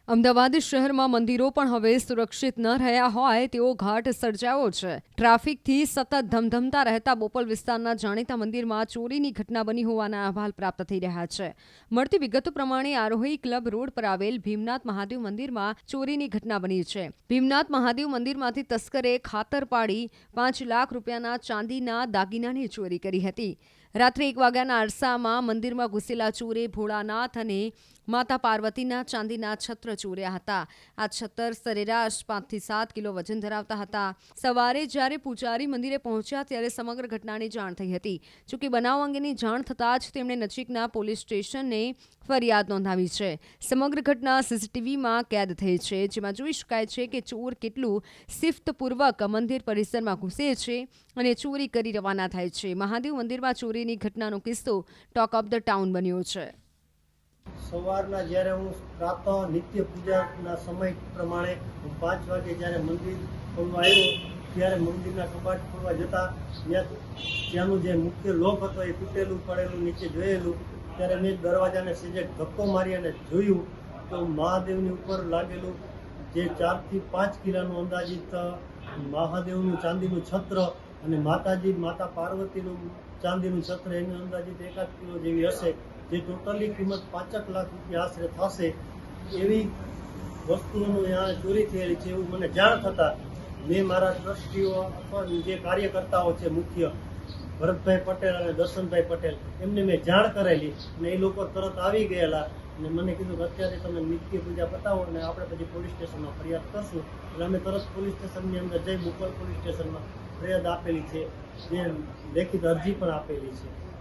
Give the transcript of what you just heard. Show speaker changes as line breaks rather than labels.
અમદાવાદ શહેરમાં મંદિરો પણ હવે સુરક્ષિત ન રહ્યા હોય તેવો ઘાટ સર્જાયો છે। ટ્રાફિકથી સતત ધમધમતા રહેતા બોપલ વિસ્તારના જાણીતા મંદિરમાં ચોરીની ઘટના બની હોવાના અહેવાલ પ્રાપ્ત થઈ રહ્યા છે। મળતી વિગતો પ્રમાણે આરોહી ક્લબ રોડ પર આવેલ ભીમનાથ મહાદેવ મંદિરમાં ચોરીની ઘટના બની છે। ભીમનાથ મહાદેવ મંદિરમાંથી તસ્કરે ખાતર પાડી 5 લાખ રૂપિયાના ચાંદીના દાગીનાની ચોરી કરી હતી। રાત્રે 1 વાગ્યાના અરસામાં મંદિરમાં ઘૂસેલા ચોરે ભોળાનાથ અને માતા પાર્વતીના ચાંદીના છત્ર ચોર્યા હતા। આ છત્ર સરેરાશ 5 થી 7 કિલો વજન ધરાવતા હતા। સવારે જ્યારે પૂજારી મંદિરે પહોંચ્યા ત્યારે સમગ્ર ઘટનાની જાણ થઈ હતી। જોકે બનાવ અંગેની જાણ થતાં જ તેમણે નજીકના પોલીસ સ્ટેશને ફરિયાદ નોંધાવી છે। સમગ્ર ઘટના સીસીટીવીમાં કેદ થઈ છે, જેમાં જોઈ શકાય છે કે ચોર કેટલું શિસ્તપૂર્વક મંદિર પરિસરમાં ઘૂસે છે અને ચોરી કરી રવાના થાય છે। મહાદેવ મંદિરમાં ચોરીની ઘટનાનો કિસ્સો ટોક ઓફ ધ ટાઉન બન્યો છે।
સવારના જ્યારે હું પ્રાતઃ નિત્ય પૂજાના સમય પ્રમાણે 5 વાગે જ્યારે મંદિર ખોલવા આવ્યો ત્યારે મંદિરના કપાટ ખોલવા જતાં ત્યાંનું જે મુખ્ય લોક હતો એ તૂટેલું પડેલું નીચે જોયેલું ત્યારે મેં દરવાજાને સીધે ધક્કો મારી અને જોયું તો મહાદેવની ઉપર લાગેલું જે 4 થી 5 કિલોનું અંદાજિત મહાદેવનું ચાંદીનું છત્ર અને માતા પાર્વતીનું ચાંદીનું છત્ર એની અંદાજિત 1 કિલો જેવી હશે, જે ટોટલી કિંમત 5 લાખ રૂપિયા આશરે થશે એવી વસ્તુઓનું અહીંયા ચોરી થયેલી છે એવું મને જાણ થતાં મેં મારા ટ્રસ્ટીઓ અથવા જે કાર્યકર્તાઓ છે મુખ્ય ભરતભાઈ પટેલ અને દર્શનભાઈ પટેલ એમને મેં જાણ કરેલી અને એ લોકો તરત આવી ગયેલા અને મને કીધું કે અત્યારે તમે નિત્ય પૂજા પતાવો અને આપણે પછી પોલીસ સ્ટેશનમાં ફરિયાદ કરશું। એટલે અમે તરત પોલીસ સ્ટેશનની અંદર જઈ બોપલ પોલીસ સ્ટેશનમાં ફરિયાદ આપેલી છે, જે લેખિત અરજી પણ આપેલી છે।